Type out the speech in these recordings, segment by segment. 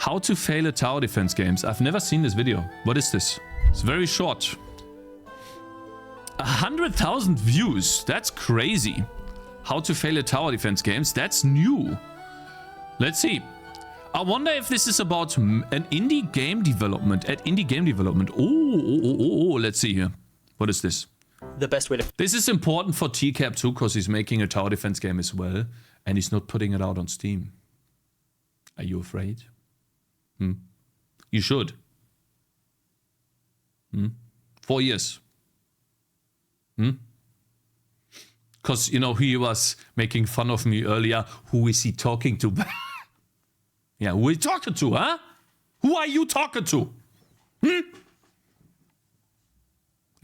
How to fail at tower defense games. I've never seen this video. What is this? It's very short. 100,000 views. That's crazy. How to fail at tower defense games. That's new. Let's see. I wonder if this is about an indie game development. At indie game development. Oh. Let's see here. What is this? The best way to... This is important for TCAP too, because he's making a tower defense game as well. And he's not putting it out on Steam. Are you afraid? You should. 4 years. Because, you know, he was making fun of me earlier. Who is he talking to? Yeah, who are you talking to, huh? Who are you talking to?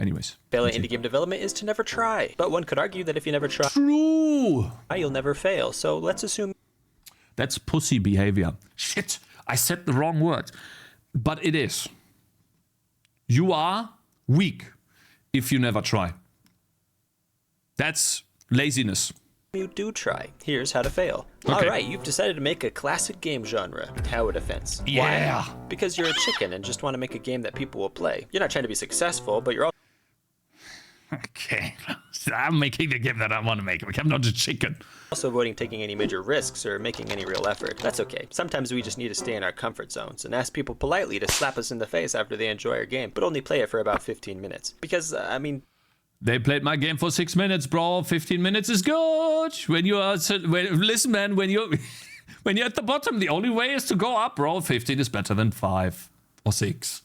Anyways. Fail at indie game development is to never try. But one could argue that if you never try, True. you'll never fail. So let's assume... That's pussy behavior. Shit, I said the wrong word. But it is. You are weak if you never try. That's laziness. You do try. Here's how to fail. Okay. Alright, you've decided to make a classic game genre, tower defense. Yeah. Why? Because you're a chicken and just want to make a game that people will play. You're not trying to be successful, but you're Okay. I'm making the game that I want to make. I'm not a chicken. also avoiding taking any major risks or making any real effort. That's okay. Sometimes we just need to stay in our comfort zones and ask people politely to slap us in the face after they enjoy our game, but only play it for about 15 minutes. Because, I mean... They played my game for 6 minutes, bro. 15 minutes is good. When you are... listen, man, when you're at the bottom, the only way is to go up, bro. 15 is better than 5 or 6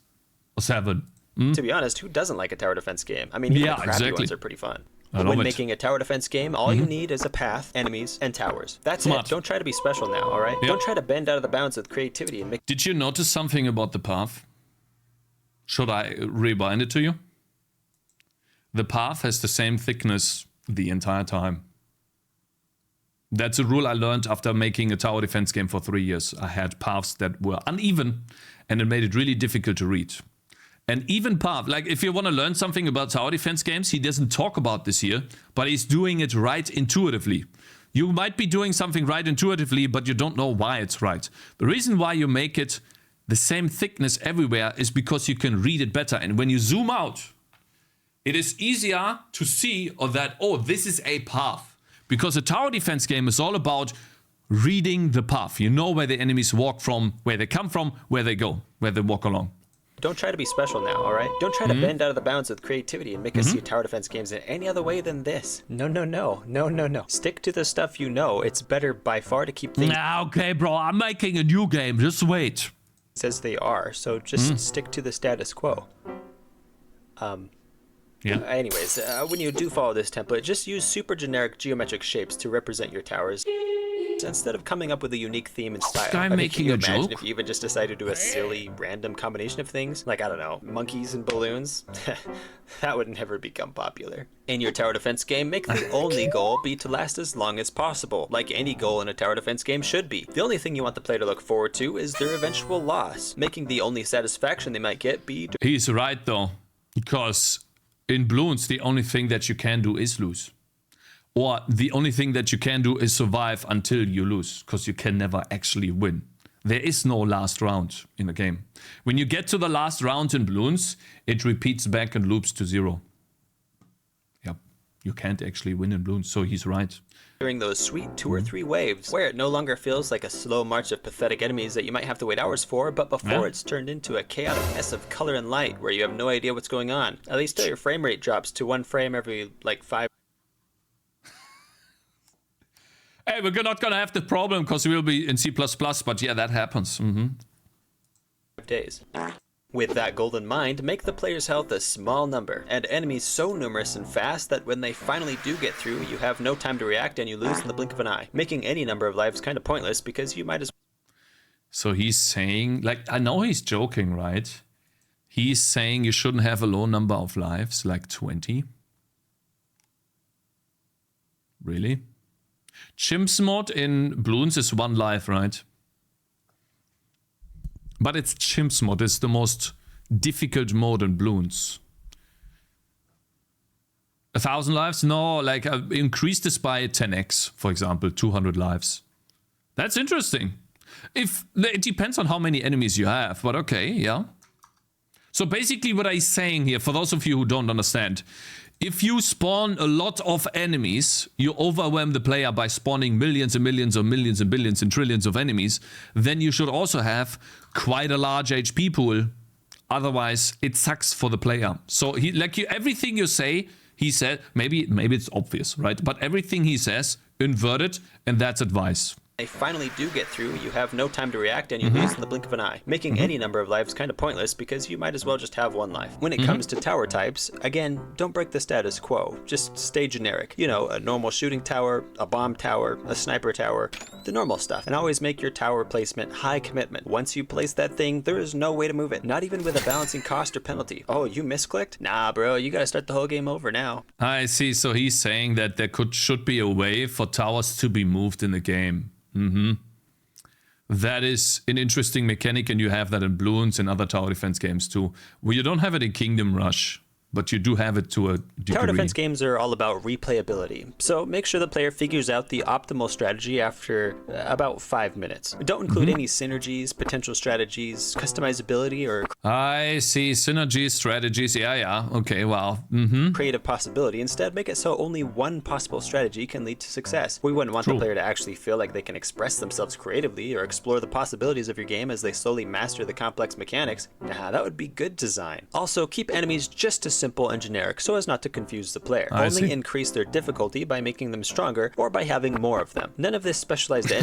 or 7. To be honest, who doesn't like a tower defense game? I mean, even the crappy ones are pretty fun. But when making a tower defense game, all you need is a path, enemies, and towers. That's it. Don't try to be special now, alright? Don't try to bend out of the bounds with creativity and make... Did you notice something about the path? Should I rebind it to you? The path has the same thickness the entire time. That's a rule I learned after making a tower defense game for 3 years. I had paths that were uneven, and it made it really difficult to read. An even path, like if you want to learn something about tower defense games, he doesn't talk about this here, but he's doing it right intuitively. You might be doing something right intuitively, but you don't know why it's right. The reason why you make it the same thickness everywhere is because you can read it better. And when you zoom out, it is easier to see that, oh, this is a path. Because a tower defense game is all about reading the path. You know where the enemies walk from, where they come from, where they go, where they walk along. Don't try to be special now, alright? Don't try to bend out of the bounds with creativity and make us see tower defense games in any other way than this. No. Stick to the stuff you know. It's better by far to keep things Okay, bro, I'm making a new game. Just wait. as they are, so just stick to the status quo. Anyways, when you do follow this template, just use super generic geometric shapes to represent your towers. Instead of coming up with a unique theme and style. Guy making a imagine joke? if you even just decided to do a silly, random combination of things? Like, I don't know, monkeys and balloons? That would never become popular. In your tower defense game, make the only goal be to last as long as possible, like any goal in a tower defense game should be. The only thing you want the player to look forward to is their eventual loss, making the only satisfaction they might get be... He's right, though, because in Bloons, the only thing that you can do is lose. Or the only thing that you can do is survive until you lose, because you can never actually win. There is no last round in a game. When you get to the last round in Bloons, it repeats back and loops to 0. Yep, you can't actually win in Bloons, so he's right. During those sweet 2 or 3 waves, where it no longer feels like a slow march of pathetic enemies that you might have to wait hours for, but before it's turned into a chaotic mess of color and light where you have no idea what's going on. At least till your frame rate drops to 1 frame every, like, 5 Hey, we're not gonna have the problem because we will be in C++, but yeah, that happens. days. With that goal in mind, make the player's health a small number, and enemies so numerous and fast that when they finally do get through, you have no time to react and you lose in the blink of an eye, making any number of lives kind of pointless because you might as So he's saying, like, I know he's joking, right? He's saying you shouldn't have a low number of lives, like 20. Really? Chimps mod in Bloons is 1 life, right? But it's Chimps mod. It's the most difficult mode in Bloons. 1,000 lives? No, like increase this by 10x, for example, 200 lives. That's interesting. If it depends on how many enemies you have, but okay, yeah. So basically what I'm saying here, for those of you who don't understand, if you spawn a lot of enemies, you overwhelm the player by spawning millions and millions or millions and billions and trillions of enemies, then you should also have quite a large HP pool. Otherwise, it sucks for the player. So he, like you, everything you say, he said, maybe it's obvious, right? But everything he says, invert it, and that's advice. They finally do get through, you have no time to react and you lose in the blink of an eye, making any number of lives kind of pointless because you might as well just have one life. When it comes to tower types, again, don't break the status quo, just stay generic. You know, a normal shooting tower, a bomb tower, a sniper tower, the normal stuff. And always make your tower placement high commitment. Once you place that thing, there is no way to move it, not even with a balancing cost or penalty. Oh, you misclicked? Nah, bro, you gotta start the whole game over now. I see, so he's saying that there should be a way for towers to be moved in the game. That is an interesting mechanic, and you have that in Bloons and other tower defense games too. Well, you don't have it in Kingdom Rush, but you do have it to a degree. Tower defense games are all about replayability, so make sure the player figures out the optimal strategy after about 5 minutes. Don't include any synergies, potential strategies, customizability, or I see, synergies, strategies, yeah, okay, wow. creative possibility. Instead, make it so only one possible strategy can lead to success. We wouldn't want the player to actually feel like they can express themselves creatively or explore the possibilities of your game as they slowly master the complex mechanics. Nah, that would be good design. Also, keep enemies just as simple and generic so as not to confuse the player. Only increase their difficulty by making them stronger or by having more of them. None of this specialized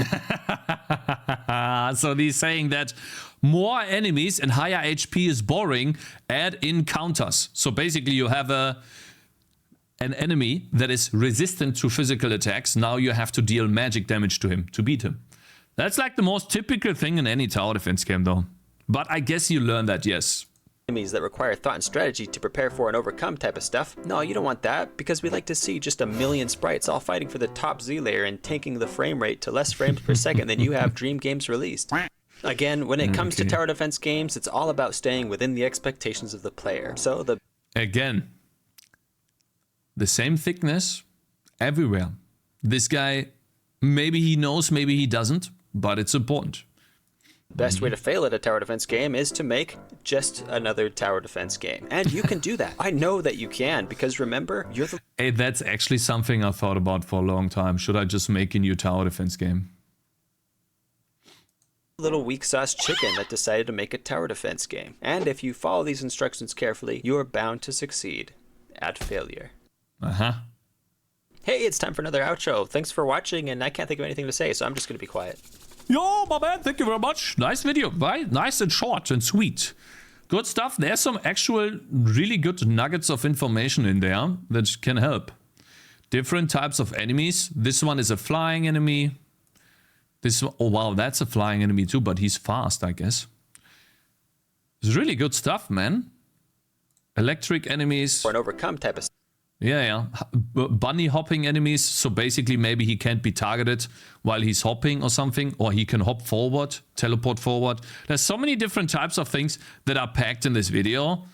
So he's saying that more enemies and higher HP is boring, add in counters. So basically you have an enemy that is resistant to physical attacks. Now you have to deal magic damage to him to beat him. That's like the most typical thing in any tower defense game though. But I guess you learn that, yes. Enemies that require thought and strategy to prepare for and overcome type of stuff. No, you don't want that, because we like to see just a million sprites all fighting for the top Z layer and tanking the frame rate to less frames per second than you have Dream games released. Again, when it comes to tower defense games, it's all about staying within the expectations of the player. So Again, the same thickness everywhere. This guy, maybe he knows, maybe he doesn't, but it's important. Best way to fail at a tower defense game is to make just another tower defense game. And you can do that. I know that you can, because remember, you're the... Hey, that's actually something I thought about for a long time. Should I just make a new tower defense game? little weak sauce chicken that decided to make a tower defense game. And if you follow these instructions carefully, you are bound to succeed at failure. Hey, it's time for another outro. Thanks for watching, and I can't think of anything to say, so I'm just going to be quiet. Yo, my man, thank you very much. Nice video, right? Nice and short and sweet. Good stuff. There's some actual really good nuggets of information in there that can help. Different types of enemies. This one is a flying enemy. This one, oh wow, that's a flying enemy too, but he's fast, I guess. It's really good stuff, man. Electric enemies. Or an overcome type of... Yeah. Bunny hopping enemies. So basically maybe he can't be targeted while he's hopping or something. Or he can hop forward, teleport forward. There's so many different types of things that are packed in this video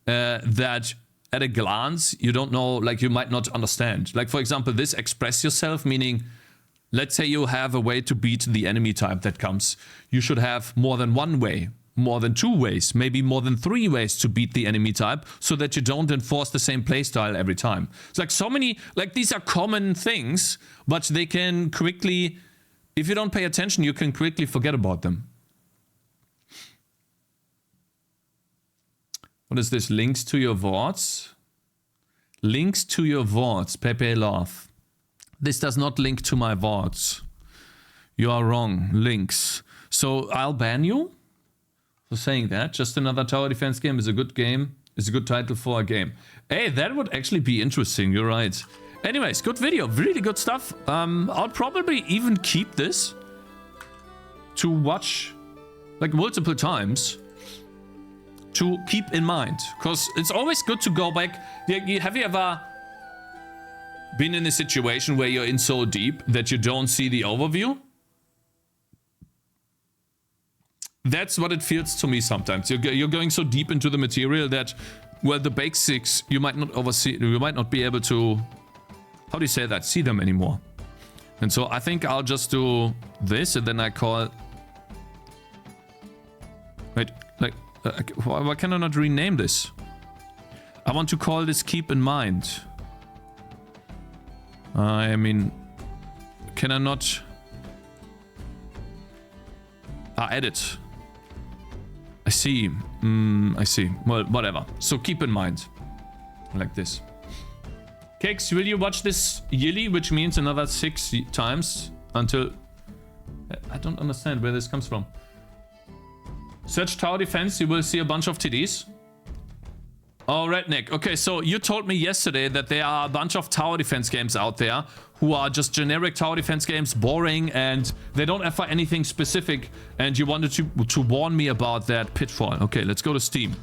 that at a glance you don't know, like you might not understand. Like for example, this express yourself, meaning let's say you have a way to beat the enemy type that comes. You should have more than one way. More than 2 ways, maybe more than 3 ways to beat the enemy type so that you don't enforce the same playstyle every time. It's like so many, like these are common things, but they can quickly, if you don't pay attention, you can quickly forget about them. What is this? Links to your VODs? Links to your VODs, Pepe Love. This does not link to my VODs. You are wrong. Links. So I'll ban you? For saying that, just another tower defense game is a good game. It's a good title for a game. Hey, that would actually be interesting. You're right. Anyways, good video. Really good stuff. I'll probably even keep this to watch like multiple times to keep in mind. Because it's always good to go back. Have you ever been in a situation where you're in so deep that you don't see the overview? That's what it feels to me sometimes. You're going so deep into the material that, well, the basics you might not oversee. You might not be able to, how do you say that? See them anymore. And so I think I'll just do this, and then I call Wait, like, why can I not rename this? I want to call this Keep in Mind. I mean, can I not... edit. I see. I see. Well, whatever. So keep in mind. Like this. Cakez, will you watch this yearly, which means another 6 times until... I don't understand where this comes from. Search tower defense, you will see a bunch of TDs. Oh, Redneck. Okay, so you told me yesterday that there are a bunch of tower defense games out there who are just generic tower defense games, boring, and they don't offer anything specific, and you wanted to warn me about that pitfall. Okay, let's go to Steam.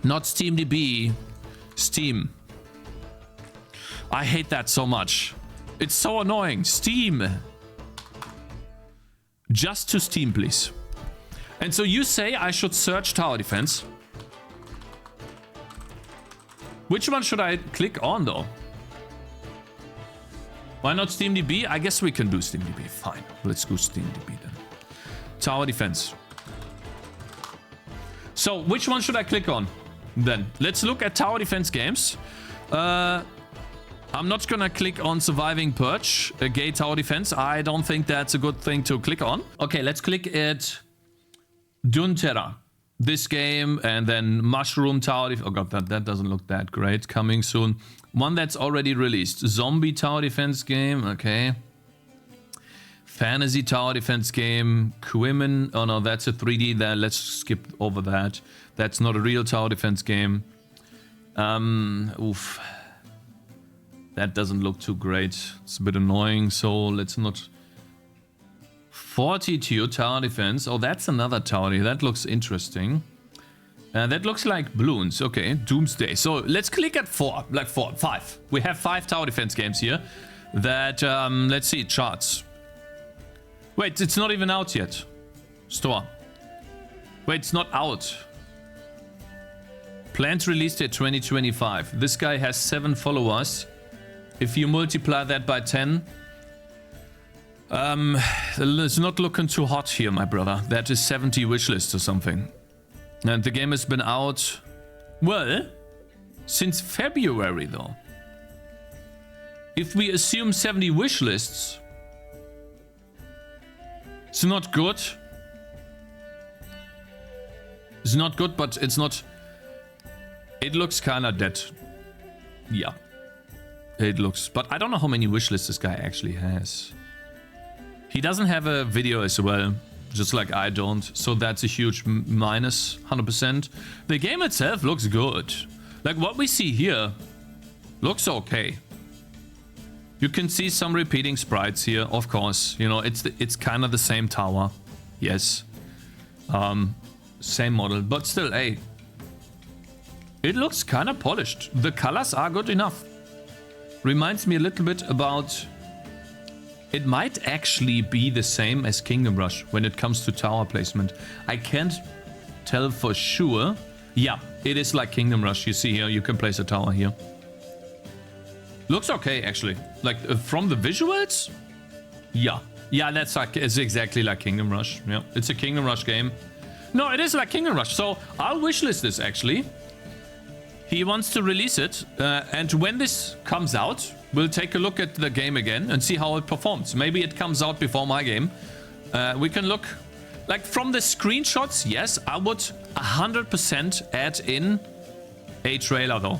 Not SteamDB. Steam. I hate that so much. It's so annoying. Steam. Just to Steam, please. And so you say I should search tower defense. Which one should I click on, though? Why not SteamDB? I guess we can do SteamDB. Fine. Let's go SteamDB then. Tower defense. So, which one should I click on then? Let's look at tower defense games. I'm not gonna click on Surviving Purge, a gay tower defense. I don't think that's a good thing to click on. Okay, let's click at Dunterra. This game, and then Mushroom Tower Defense. Oh god, that doesn't look that great. Coming soon. One that's already released. Zombie Tower Defense game. Okay. Fantasy Tower Defense game. Quimmen. Oh no, that's a 3D. There, let's skip over that. That's not a real tower defense game. Oof. That doesn't look too great. It's a bit annoying, so let's not... Fortitude Tower Defense. Oh, that's another tower. That looks interesting. That looks like balloons. Okay, Doomsday. So let's click at 4. Like 4, 5. We have 5 tower defense games here. That, let's see, charts. Wait, it's not even out yet. Store. Wait, it's not out. Planned release date 2025. This guy has 7 followers. If you multiply that by 10... it's not looking too hot here, my brother. That is 70 wishlists or something. And the game has been out, well, since February though. If we assume 70 wishlists, it's not good. It's not good, but it's not... It looks kinda dead. Yeah. It looks... But I don't know how many wishlists this guy actually has. He doesn't have a video as well, just like I don't, so that's a huge minus, 100%. The game itself looks good. Like what we see here looks okay. You can see some repeating sprites here, of course. You know, it's kind of the same tower. Yes. Same model, but still, hey. It looks kind of polished. The colors are good enough. Reminds me a little bit about... It might actually be the same as Kingdom Rush when it comes to tower placement. I can't tell for sure. Yeah, it is like Kingdom Rush. You see here, you can place a tower here. Looks okay, actually. Like, from the visuals? Yeah. Yeah, that's like, it's exactly like Kingdom Rush. Yeah, it's a Kingdom Rush game. No, it is like Kingdom Rush. So, I'll wishlist this, actually. He wants to release it. And when this comes out... We'll take a look at the game again and see how it performs. Maybe it comes out before my game. We can look... Like, from the screenshots, yes, I would 100% add in a trailer, though.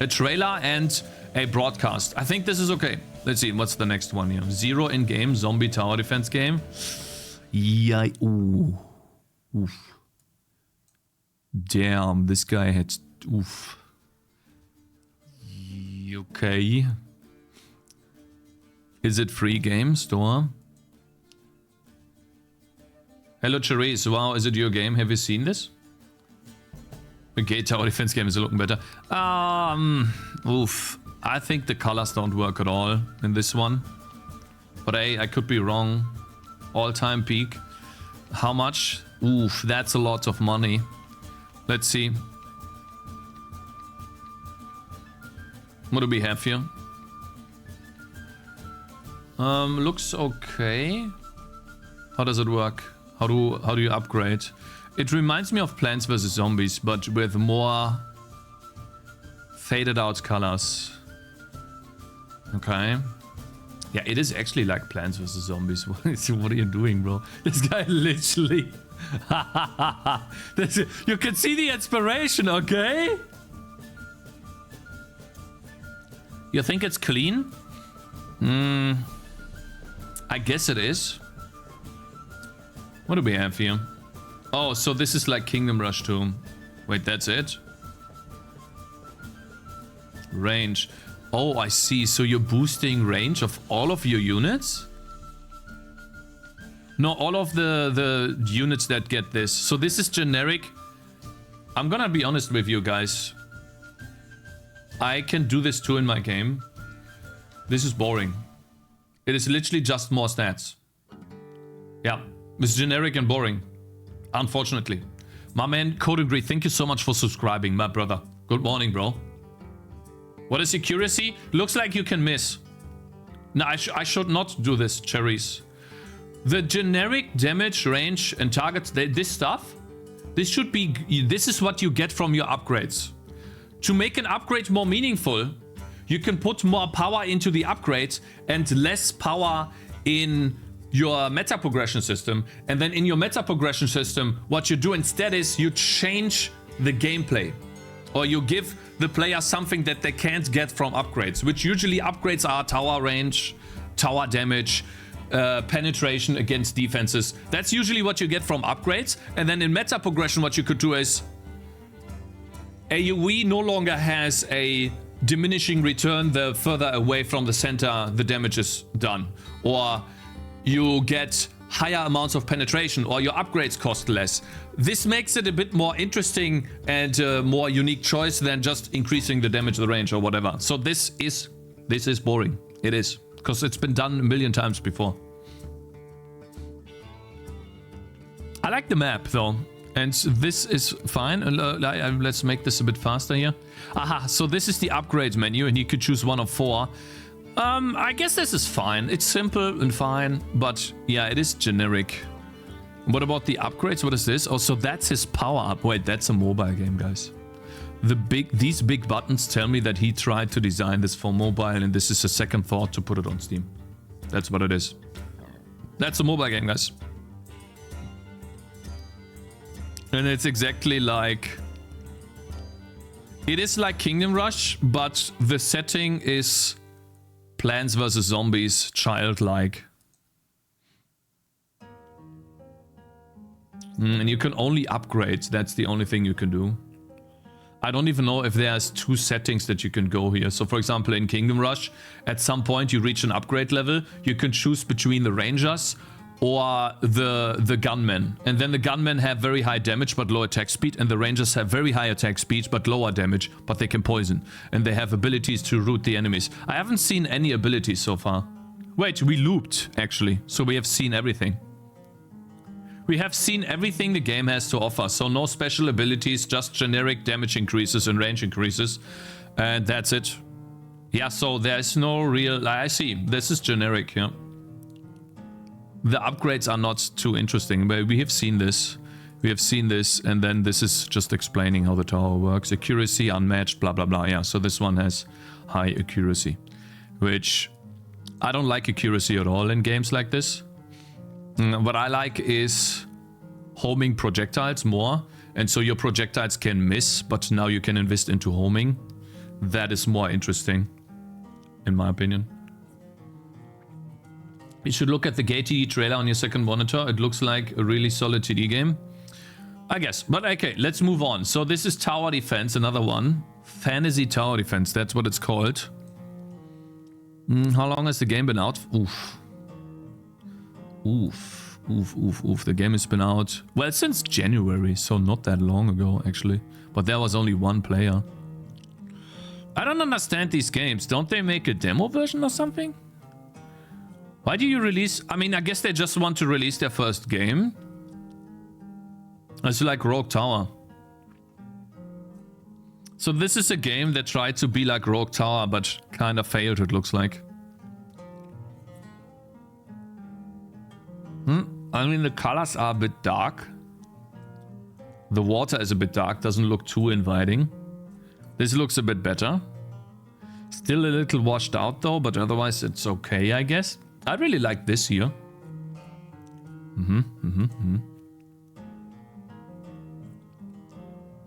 A trailer and a broadcast. I think this is okay. Let's see, what's the next one here? 0 in-game zombie tower defense game. Yeah, ooh. Oof. Damn, this guy had... Oof. Okay. Is it free game store? Hello Therese, wow, is it your game? Have you seen this? Okay, tower defense game is looking better. Oof. I think the colors don't work at all in this one. But hey, I could be wrong. All-time peak. How much? Oof, that's a lot of money. Let's see. What do we have here? Looks okay. How does it work? How do you upgrade? It reminds me of Plants vs Zombies, but with more faded out colors. Okay. Yeah, it is actually like Plants vs Zombies. What are you doing, bro? This guy literally... You can see the inspiration, okay? You think it's clean? I guess it is. What do we have here? Oh, so this is like Kingdom Rush 2. Wait, that's it? Range. Oh, I see. So you're boosting range of all of your units? No, all of the units that get this. So this is generic. I'm gonna be honest with you guys. I can do this too in my game. This is boring. It is literally just more stats. Yeah, it's generic and boring. Unfortunately. My man, Code Agree, thank you so much for subscribing, my brother. Good morning, bro. What is accuracy? Looks like you can miss. No, I should not do this, cherries. The generic damage, range, and targets, this stuff, this is what you get from your upgrades. To make an upgrade more meaningful, you can put more power into the upgrade and less power in your meta progression system. And then in your meta progression system, what you do instead is you change the gameplay. Or you give the player something that they can't get from upgrades, which usually upgrades are tower range, tower damage, penetration against defenses. That's usually what you get from upgrades. And then in meta progression, what you could do is AoE no longer has a diminishing return the further away from the center the damage is done. Or you get higher amounts of penetration, or your upgrades cost less. This makes it a bit more interesting and more unique choice than just increasing the damage, the range, or whatever. So this is boring. It is, because it's been done a million times before. I like the map though, and this is fine. Let's make this a bit faster here. Aha, so this is the upgrade menu, and you could choose one of 4. I guess this is fine. It's simple and fine, but yeah, it is generic. What about the upgrades? What is this? Oh, so that's his power up. Wait, that's a mobile game, guys. These big buttons tell me that he tried to design this for mobile, and this is a second thought to put it on Steam. That's what it is. That's a mobile game, guys. And it's exactly like... It is like Kingdom Rush, but the setting is Plants vs Zombies, childlike. And you can only upgrade. That's the only thing you can do. I don't even know if there's 2 settings that you can go here. So for example, in Kingdom Rush, at some point you reach an upgrade level. You can choose between the Rangers or the gunmen. And then the gunmen have very high damage but low attack speed, and the Rangers have very high attack speed but lower damage, but they can poison. And they have abilities to root the enemies. I haven't seen any abilities so far. Wait, we looped, actually. So we have seen everything. We have seen everything the game has to offer. So no special abilities, just generic damage increases and range increases. And that's it. Yeah, so there's no real... I see, this is generic, yeah. The upgrades are not too interesting, but we have seen this. We have seen this, and then this is just explaining how the tower works. Accuracy, unmatched, blah, blah, blah. Yeah, so this one has high accuracy, which I don't like accuracy at all in games like this. What I like is homing projectiles more, and so your projectiles can miss, but now you can invest into homing. That is more interesting, in my opinion. You should look at the Game TD trailer on your second monitor. It looks like a really solid TD game, I guess. But okay, let's move on. So this is Tower Defense, another one. Fantasy Tower Defense, that's what it's called. How long has the game been out? Oof. Oof. Oof, oof, oof. The game has been out, well, since January, so not that long ago, actually. But there was only 1 player. I don't understand these games. Don't they make a demo version or something? Why do you release... I mean, I guess they just want to release their first game. It's like Rogue Tower. So this is a game that tried to be like Rogue Tower, but kind of failed, it looks like. I I mean, the colors are a bit dark. The water is a bit dark, doesn't look too inviting. This looks a bit better. Still a little washed out though, but otherwise it's okay, I guess. I really like this here.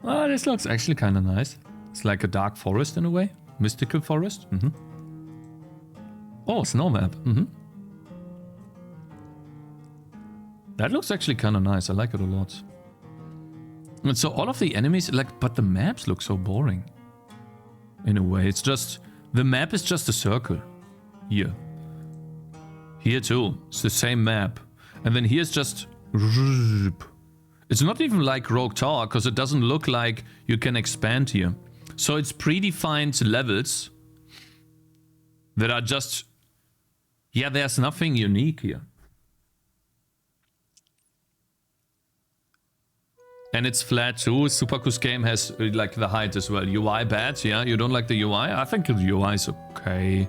Oh, this looks actually kind of nice. It's like a dark forest in a way. Mystical forest. Oh, snow map. That looks actually kind of nice. I like it a lot. And so all of the enemies, like, but the maps look so boring. In a way, it's just, the map is just a circle. Here. Here too. It's the same map. And then here's just... It's not even like Rogue Tower, because it doesn't look like you can expand here. So it's predefined levels that are just... Yeah, there's nothing unique here. And it's flat too. Supercus game has like the height as well. UI bad, yeah? You don't like the UI? I think the UI is okay.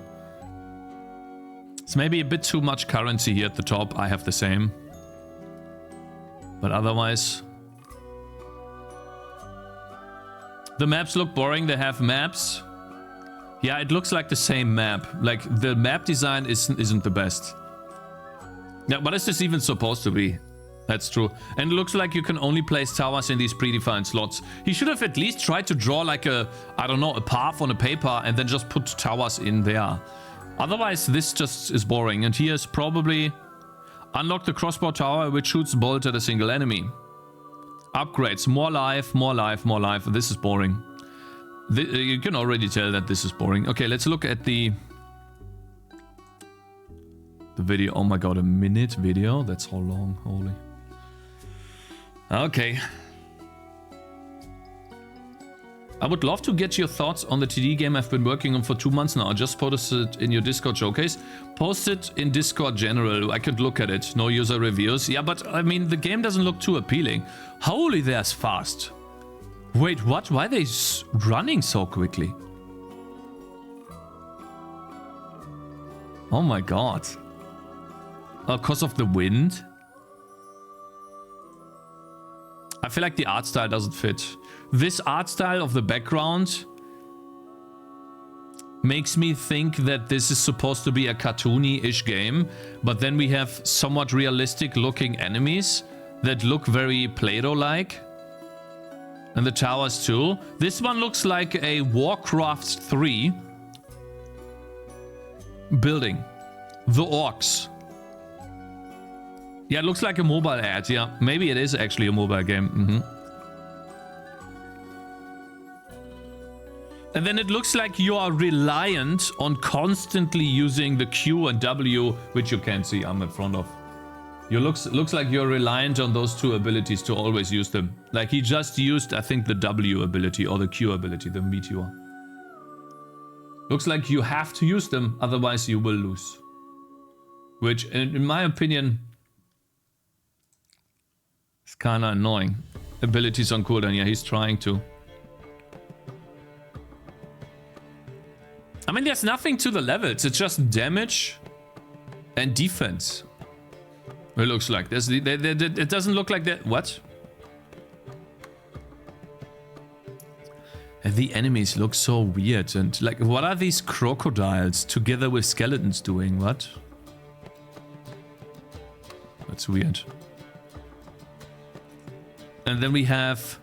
It's maybe a bit too much currency here at the top. I have the same. But otherwise... The maps look boring. They have maps. Yeah, it looks like the same map. Like, the map design isn't the best. Yeah, what is this even supposed to be? That's true. And it looks like you can only place towers in these predefined slots. He should have at least tried to draw like a, I don't know, a path on a paper and then just put towers in there. Otherwise, this just is boring. And here's probably unlock the crossbow tower, which shoots bolt at a single enemy. Upgrades. More life, more life, more life. This is boring. You can already tell that this is boring. Okay, let's look at the video. Oh my god, a minute video? That's how long. Holy. Okay. I would love to get your thoughts on the TD game I've been working on for 2 months now. I just posted it in your Discord showcase. Post it in Discord general. I could look at it. No user reviews. Yeah, but I mean, the game doesn't look too appealing. Holy, there's fast. Wait, what? Why are they running so quickly? Oh my god. Oh, because of the wind? I feel like the art style doesn't fit. This art style of the background makes me think that this is supposed to be a cartoony-ish game, but then we have somewhat realistic looking enemies that look very Play-Doh-like. And the towers too. This one looks like a Warcraft 3 building. The orcs. Yeah, it looks like a mobile ad. Yeah, maybe it is actually a mobile game. And then it looks like you are reliant on constantly using the Q and W, which you can't see. I'm in front of. You looks like you're reliant on those two abilities to always use them. Like he just used, I think, the W ability or the Q ability, the meteor. Looks like you have to use them, otherwise you will lose. Which, in my opinion, is kind of annoying. Abilities on cooldown, yeah, he's trying to. I mean, there's nothing to the levels. It's just damage and defense. It looks like this. It doesn't look like that. What? And the enemies look so weird. And like, what are these crocodiles together with skeletons doing? What? That's weird. And then we have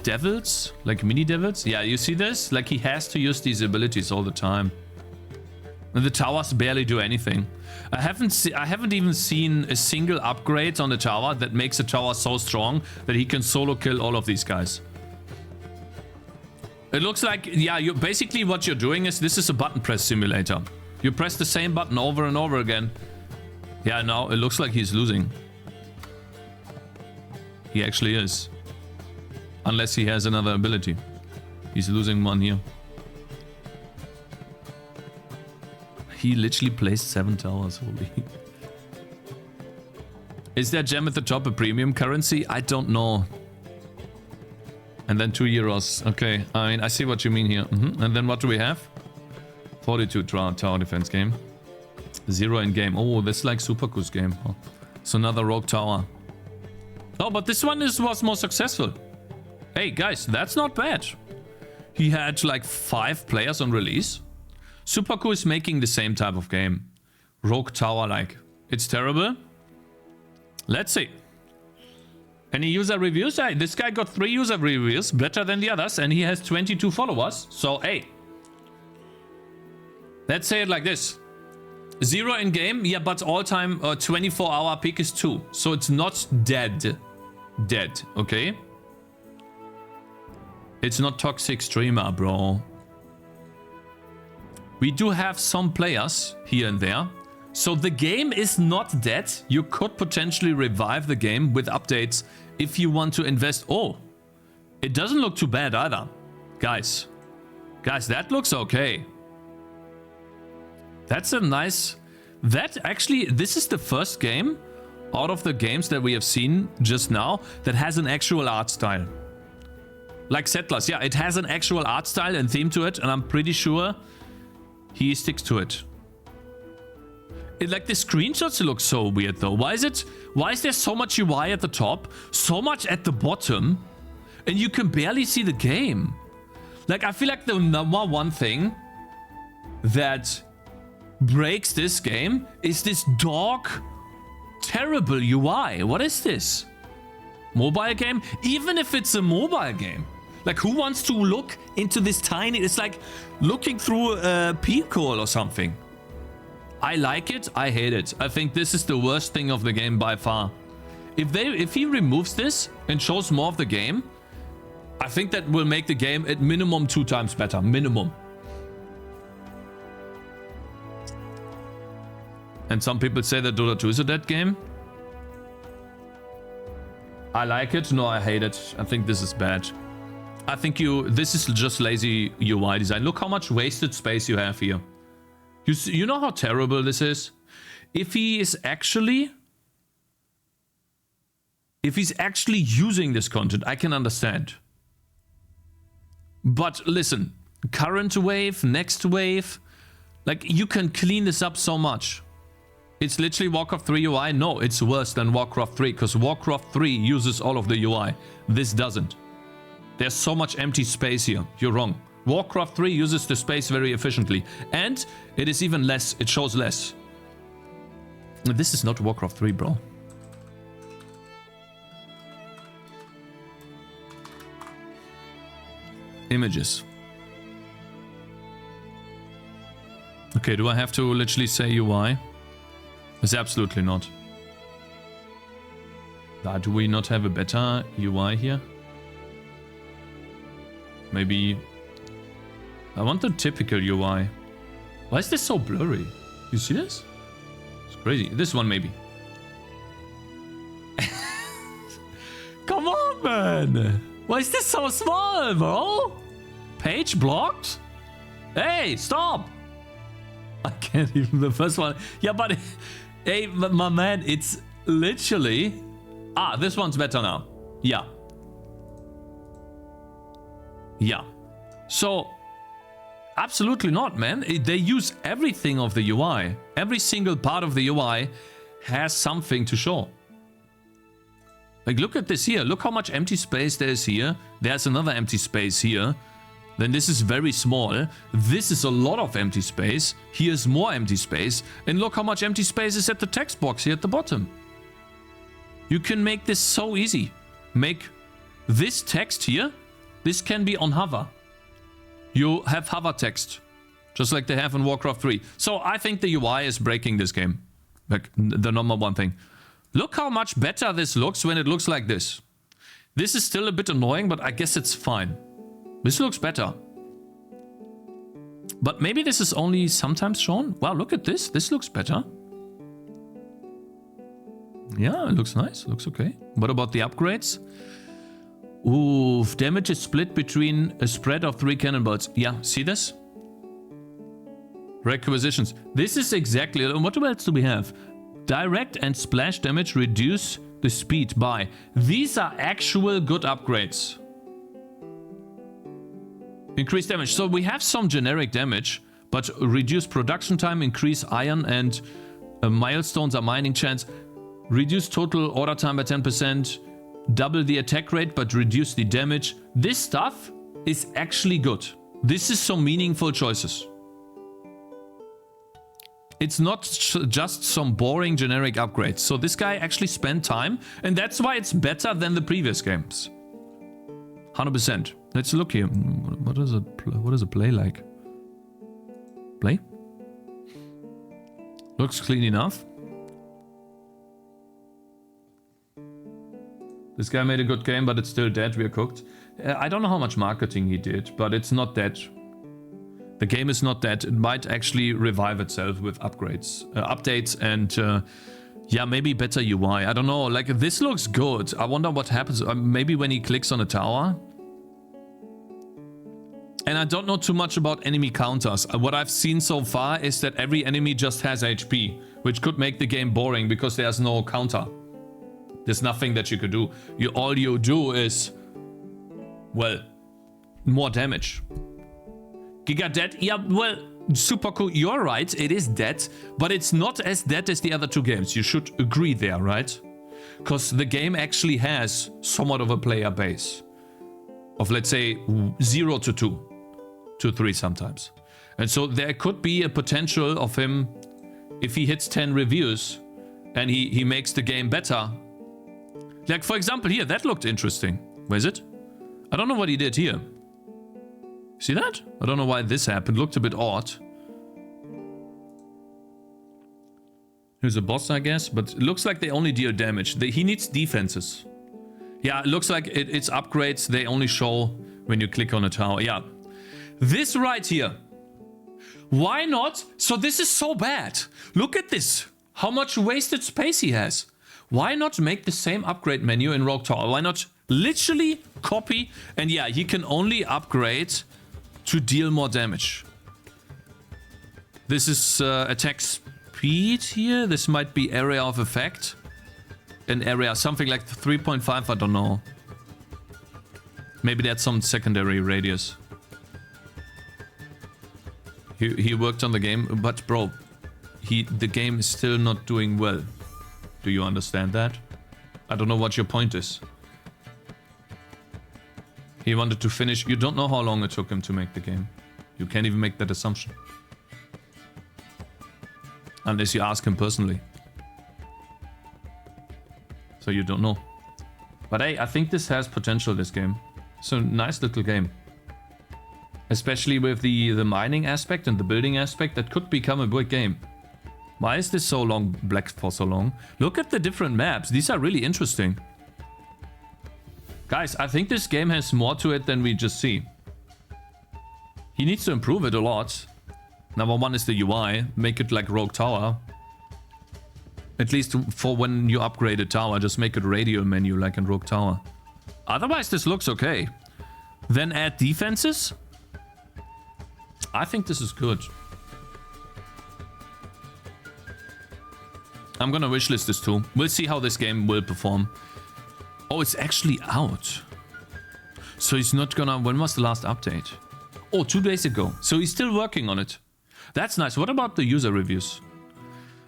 devils, like mini devils. Yeah, you see this? Like he has to use these abilities all the time. And the towers barely do anything. I haven't even seen a single upgrade on the tower that makes a tower so strong that he can solo kill all of these guys. It looks like, yeah, basically what you're doing is, this is a button press simulator. You press the same button over and over again. Yeah, now it looks like he's losing. He actually is. Unless he has another ability. He's losing one here. He literally placed 7 towers, holy. Is that gem at the top a premium currency? I don't know. And then 2 euros. Okay, I mean, I see what you mean here. And then what do we have? 42 tower defense game. 0 in game. Oh, that's like Supercus game. Huh? So another rogue tower. Oh, but this one was more successful. Hey, guys, that's not bad. He had like 5 players on release. Superco is making the same type of game. Rogue tower like. It's terrible. Let's see. Any user reviews? Hey, this guy got 3 user reviews, better than the others, and he has 22 followers. So, hey. Let's say it like this. 0 in game, yeah, but all-time 24-hour peak is 2. So it's not dead. Dead, okay? It's not toxic streamer, bro. We do have some players here and there. So the game is not dead. You could potentially revive the game with updates if you want to invest. Oh, it doesn't look too bad either. Guys, that looks okay. That's a nice... That actually, this is the first game out of the games that we have seen just now that has an actual art style. Like Settlers, yeah, it has an actual art style and theme to it, and I'm pretty sure he sticks to it. Like the screenshots look so weird though. Why is there so much UI at the top, so much at the bottom, and you can barely see the game? Like I feel like the number one thing that breaks this game is this dog terrible UI. What is this? Mobile game? Even if it's a mobile game. Like who wants to look into this tiny... It's like looking through a peephole or something. I like it. I hate it. I think this is the worst thing of the game by far. If he removes this and shows more of the game, I think that will make the game at minimum 2 times better. Minimum. And some people say that Dota 2 is a dead game. I like it. No, I hate it. I think this is bad. I think this is just lazy UI design. Look how much wasted space you have here. You know how terrible this is? If he's actually using this content, I can understand. But listen, current wave, next wave, like you can clean this up so much. It's literally Warcraft 3 UI. No, it's worse than Warcraft 3 because Warcraft 3 uses all of the UI. This doesn't. There's so much empty space here. You're wrong. Warcraft 3 uses the space very efficiently. And it is even less. It shows less. This is not Warcraft 3, bro. Images. Okay, do I have to literally say UI? It's absolutely not. Do we not have a better UI here? Maybe... I want the typical UI. Why is this so blurry? You see this? It's crazy. This one maybe. Come on, man! Why is this so small, bro? Page blocked? Hey, stop! I can't even... The first one... Yeah, but... Hey, my man, it's literally... Ah, this one's better now. Yeah. Yeah. So... Absolutely not, man. They use everything of the UI. Every single part of the UI has something to show. Like, look at this here. Look how much empty space there is here. There's another empty space here. Then this is very small. This is a lot of empty space. Here's more empty space. And look how much empty space is at the text box here at the bottom. You can make this so easy. Make this text here. This can be on hover. You have hover text. Just like they have in Warcraft 3. So I think the UI is breaking this game. Like the number one thing. Look how much better this looks when it looks like this. This is still a bit annoying, but I guess it's fine. This looks better. But maybe this is only sometimes shown. Wow, look at this. This looks better. Yeah, it looks nice. Looks okay. What about the upgrades? Ooh, damage is split between a spread of 3 cannonballs. Yeah, see this? Requisitions. This is exactly... What else do we have? Direct and splash damage reduce the speed by... These are actual good upgrades. Increase damage. So we have some generic damage, but reduce production time, increase iron and milestones are mining chance. Reduce total order time by 10%. Double the attack rate, but reduce the damage. This stuff is actually good. This is some meaningful choices. It's not just some boring generic upgrades. So this guy actually spent time, and that's why it's better than the previous games. 100%. Let's look here. What does it play like? Play? Looks clean enough. This guy made a good game, but it's still dead. We are cooked. I don't know how much marketing he did, but it's not dead. The game is not dead. It might actually revive itself with upgrades, updates, and yeah, maybe better UI. I don't know. Like, this looks good. I wonder what happens. Maybe when he clicks on a tower. And I don't know too much about enemy counters. What I've seen so far is that every enemy just has HP, which could make the game boring because there's no counter. There's nothing that you could do. All you do is, well, more damage. Giga dead? Yeah, well, super cool. You're right, it is dead, but it's not as dead as the other two games. You should agree there, right? Because the game actually has somewhat of a player base of, let's say, 0 to 2 to 3 sometimes. And so there could be a potential of him, if he hits 10 reviews and he makes the game better. Like, for example, here, that looked interesting. Where is it? I don't know what he did here. See that? I don't know why this happened. Looked a bit odd. Here's a boss, I guess, but it looks like they only deal damage. He needs defenses. Yeah, it looks like it's upgrades. They only show when you click on a tower. Yeah. This right here. Why not? So this is so bad. Look at this. How much wasted space he has. Why not make the same upgrade menu in Rogue Tower? Why not literally copy? And yeah, he can only upgrade to deal more damage. This is attack speed here. This might be area of effect. An area, something like 3.5, I don't know. Maybe that's some secondary radius. He worked on the game, but bro, the game is still not doing well. Do you understand that? I don't know what your point is. He wanted to finish. You don't know how long it took him to make the game. You can't even make that assumption. Unless you ask him personally. So you don't know. But hey, I think this has potential, this game. It's a nice little game. Especially with the mining aspect and the building aspect, that could become a big game. Why is this so long, black for so long? Look at the different maps. These are really interesting. Guys, I think this game has more to it than we just see. He needs to improve it a lot. Number one is the UI. Make it like Rogue Tower. At least for when you upgrade a tower, just make it radio menu like in Rogue Tower. Otherwise, this looks okay. Then add defenses. I think this is good. I'm gonna wishlist this too. We'll see how this game will perform. Oh, it's actually out. So he's not gonna... When was the last update? Oh, 2 days ago. So he's still working on it. That's nice. What about the user reviews?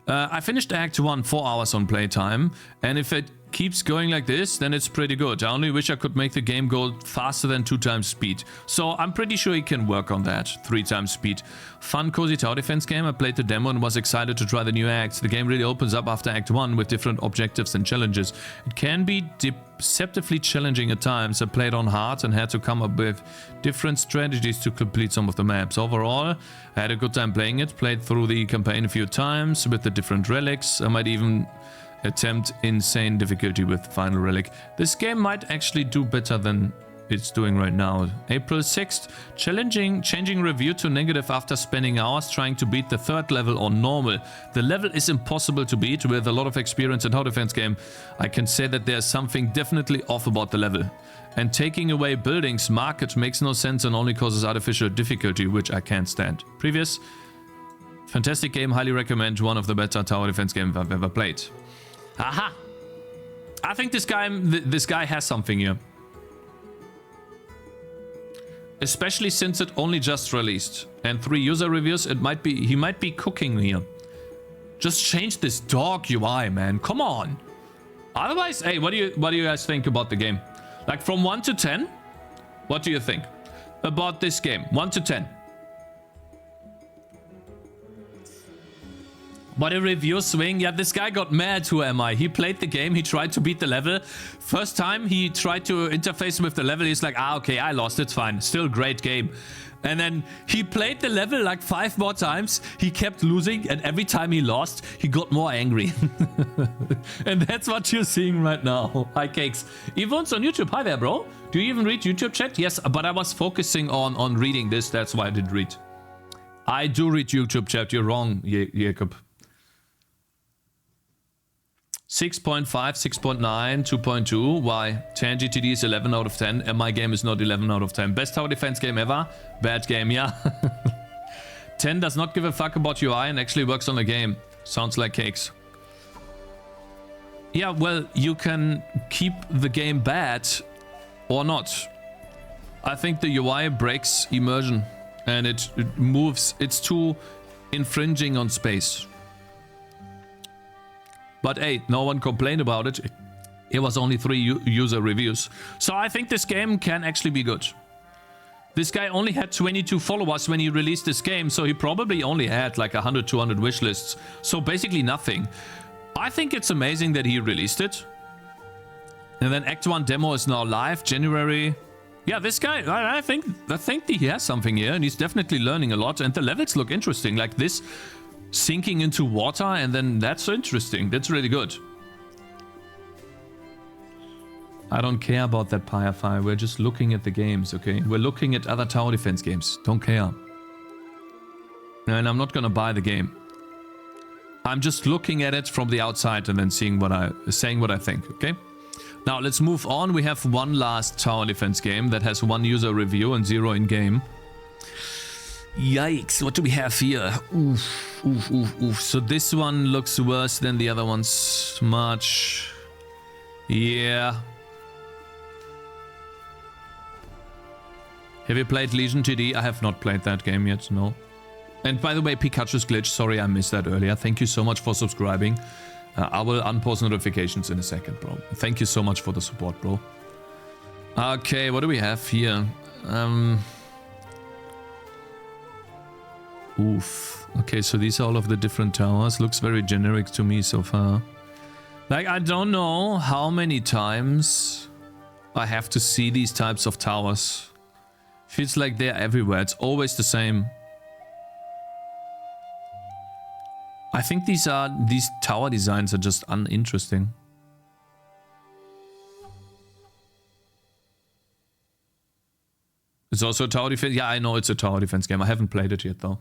I finished Act 1, 4 hours on playtime. And if it keeps going like this, then it's pretty good. I only wish I could make the game go faster than 2 times speed. So I'm pretty sure he can work on that. 3 times speed. Fun, cozy tower defense game. I played the demo and was excited to try the new acts. The game really opens up after Act 1 with different objectives and challenges. It can be deceptively challenging at times. I played on hard and had to come up with different strategies to complete some of the maps. Overall, I had a good time playing it. Played through the campaign a few times with the different relics. I might even attempt insane difficulty with final relic. This game might actually do better than it's doing right now. April 6th, changing review to negative after spending hours trying to beat the 3rd level on normal. The level is impossible to beat. With a lot of experience in tower defense game, I can say that there's something definitely off about the level. And taking away buildings market makes no sense and only causes artificial difficulty, which I can't stand. Previous, fantastic game, highly recommend. One of the better tower defense games I've ever played. Aha! I think this guy has something here. Especially since it only just released. And 3 user reviews, he might be cooking here. Just change this dog UI, man. Come on. Otherwise, hey, what do you guys think about the game? Like from 1 to 10, what do you think about this game? 1 to 10. What a review swing. Yeah, this guy got mad. Who am I? He played the game. He tried to beat the level. First time he tried to interface with the level. He's like, okay, I lost. It's fine. Still great game. And then he played the level like 5 more times. He kept losing. And every time he lost, he got more angry. And that's what you're seeing right now. Hi, Cakez. Yvonne's on YouTube. Hi there, bro. Do you even read YouTube chat? Yes, but I was focusing on reading this. That's why I didn't read. I do read YouTube chat. You're wrong, Jacob. 6.5, 6.9, 2.2. Why? Tangy TD is 11 out of 10 and my game is not 11 out of 10. Best tower defense game ever? Bad game, yeah. 10 does not give a fuck about UI and actually works on the game. Sounds like Cakez. Yeah, well, you can keep the game bad or not. I think the UI breaks immersion and it moves. It's too infringing on space. But hey, no one complained about it. It was only 3 user reviews. So I think this game can actually be good. This guy only had 22 followers when he released this game, so he probably only had like 100, 200 wish lists. So basically nothing. I think it's amazing that he released it. And then Act 1 demo is now live, January. Yeah, this guy, I think he has something here, and he's definitely learning a lot. And the levels look interesting, like this. Sinking into water, and then that's interesting. That's really good. I don't care about that Firefly. We're just looking at the games, okay? We're looking at other tower defense games. Don't care. And I'm not gonna buy the game. I'm just looking at it from the outside and then saying what I think, okay? Now let's move on. We have one last tower defense game that has 1 user review and 0 in game. Yikes, what do we have here? Oof, oof, oof, oof. So this one looks worse than the other ones. Much. Yeah. Have you played Legion TD? I have not played that game yet, no. And by the way, Pikachu's glitch, sorry I missed that earlier. Thank you so much for subscribing. I will unpause notifications in a second, bro. Thank you so much for the support, bro. Okay, what do we have here? Oof. Okay, so these are all of the different towers. Looks very generic to me so far. Like, I don't know how many times I have to see these types of towers. Feels like they're everywhere. It's always the same. I think these tower designs are just uninteresting. It's also a tower defense. Yeah, I know it's a tower defense game. I haven't played it yet though.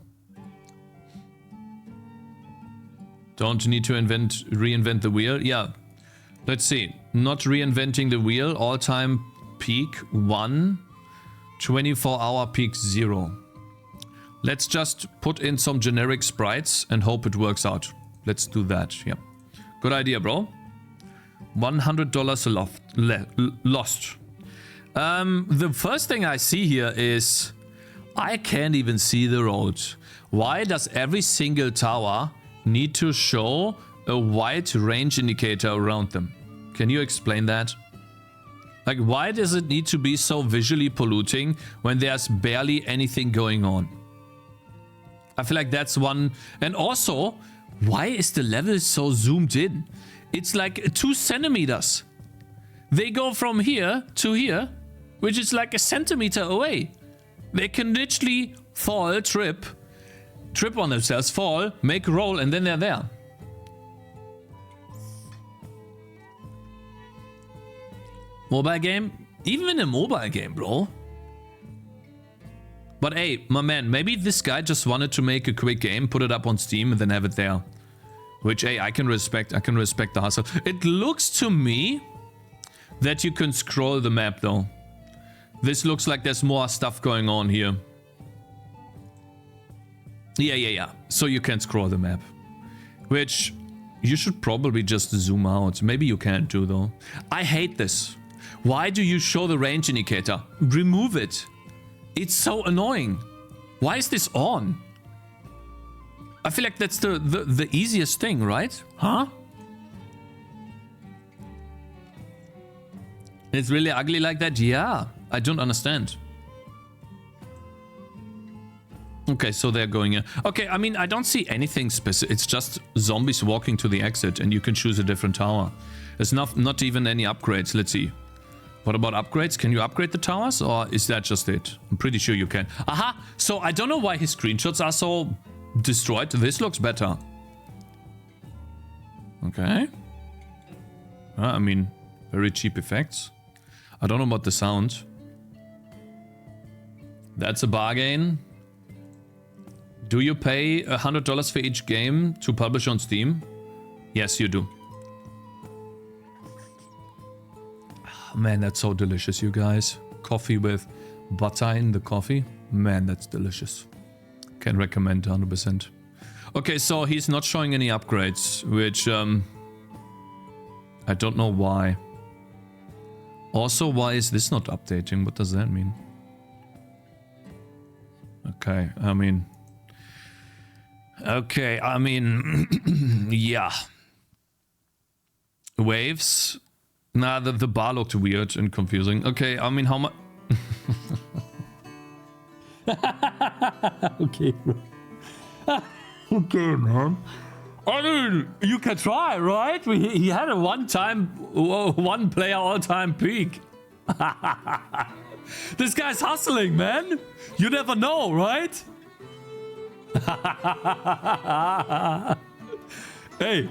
Don't need to reinvent the wheel. Yeah. Let's see. Not reinventing the wheel. All-time peak 1. 24-hour peak 0. Let's just put in some generic sprites and hope it works out. Let's do that. Yeah. Good idea, bro. $100 lost. The first thing I see here is I can't even see the road. Why does every single tower need to show a white range indicator around them? Can you explain that? Like, why does it need to be so visually polluting when there's barely anything going on? I feel like that's one. And also, why is the level so zoomed in? It's like 2 centimeters. They go from here to here, which is like a centimeter away. They can literally fall, trip on themselves, fall, make a roll, and then they're there. Mobile game? Even in a mobile game, bro. But hey, my man, maybe this guy just wanted to make a quick game, put it up on Steam, and then have it there. Which, hey, I can respect. I can respect the hustle. It looks to me that you can scroll the map, though. This looks like there's more stuff going on here. Yeah. So you can scroll the map. Which you should probably just zoom out. Maybe you can't do, though. I hate this. Why do you show the range indicator? Remove it. It's so annoying. Why is this on? I feel like that's the easiest thing, right? Huh? It's really ugly like that? Yeah, I don't understand. Okay, so they're going in. Okay, I mean, I don't see anything specific. It's just zombies walking to the exit and you can choose a different tower. There's not even any upgrades. Let's see. What about upgrades? Can you upgrade the towers or is that just it? I'm pretty sure you can. Aha! So I don't know why his screenshots are so destroyed. This looks better. Okay. I mean, very cheap effects. I don't know about the sound. That's a bargain. Do you pay $100 for each game to publish on Steam? Yes, you do. Oh, man, that's so delicious, you guys. Coffee with butter in the coffee. Man, that's delicious. Can recommend 100%. Okay, so he's not showing any upgrades, which I don't know why. Also, why is this not updating? What does that mean? Okay, I mean... Okay, I mean... yeah. Waves? Nah, the bar looked weird and confusing. Okay, I mean, how much... Okay, bro. Okay, man. I mean, you can try, right? He had a one player all-time peak. This guy's hustling, man. You never know, right? Hey,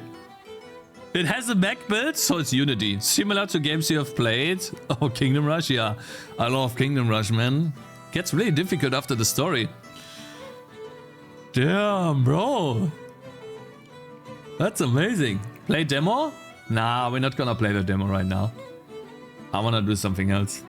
it has a Mac build, so it's Unity. Similar to games you have played. Oh, Kingdom Rush, yeah. I love Kingdom Rush, man. Gets really difficult after the story. Damn, bro. That's amazing. Play demo? Nah, we're not gonna play the demo right now. I wanna do something else.